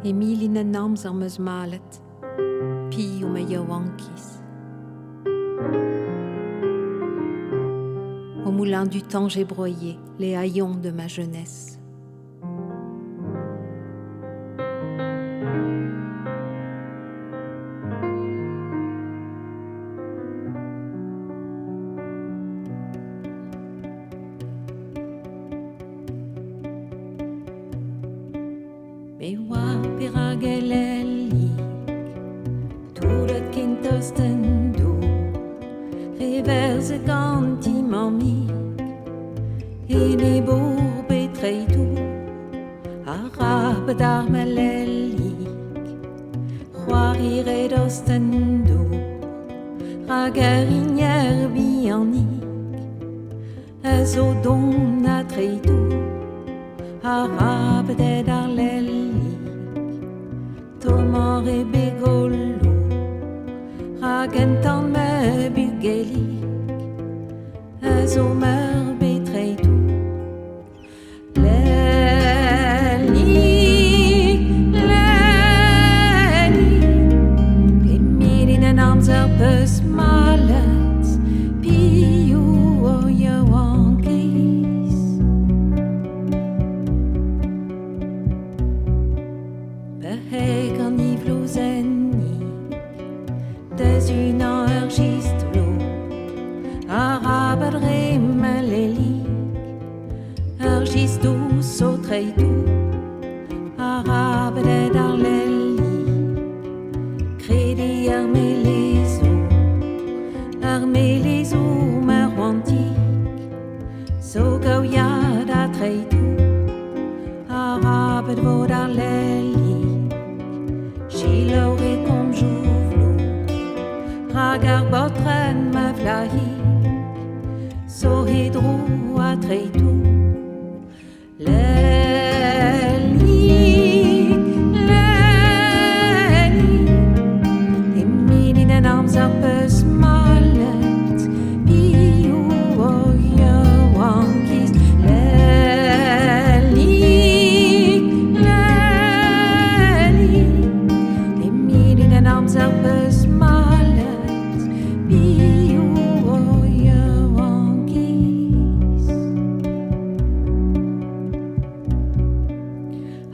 Emilina nams ar meus malet, pi o me yawankis. Au moulin du temps j'ai broyé les haillons de ma jeunesse. Mewa peragelelli, turet kintosten du, reverse ganti mamik, ene betreitu, arabe darmelellik, juarire dosten du, ragerinier bianik, ezo don atreitu, arabe de darlellik, tomare begollu, ragentan me bugelik, ezo mer betreitu. Pus malet, piu o yawankis. Beheg an ivlouzenni, des une argistlo, arabe remelelik, argistou sotreitou, arabe de darlelik, credi armelis ou marwantik, so gauiad a treitou, arabe de vodarlelik, chilaure kom jouvlou, ragar botren ma vlahik, so hidrou a treitou, arms up as malet, piu o yawankis, Emilien arms up as malet, piu o yawankis.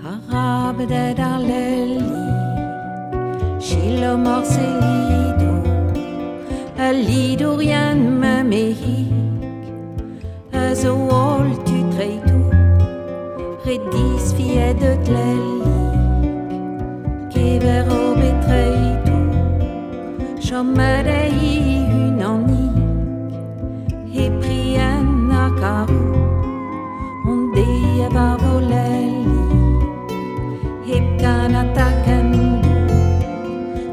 Arabe de darleli, shilo marcelido, a lido rien me mehik, as a wall tu treitou, redis fie de tlelik, kever o betreitou, chomere i hunanik, e prien a karou, on de a volelik, e kan ataken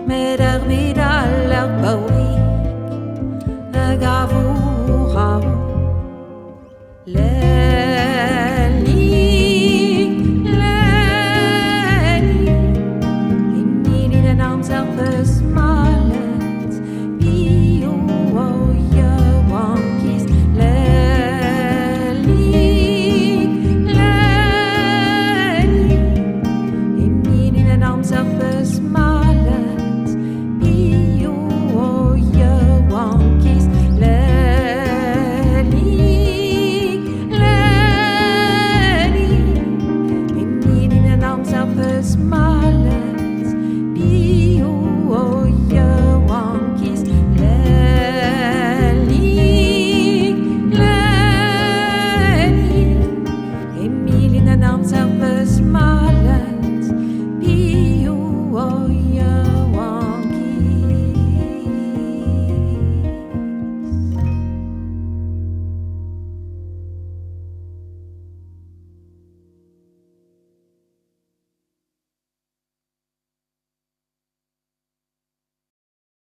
med vidal bauri, agavou rau, Emilien arms up as malet, piu o yawankis, Emilien arms up as malet, piu o yawankis, Emilien arms up as malet.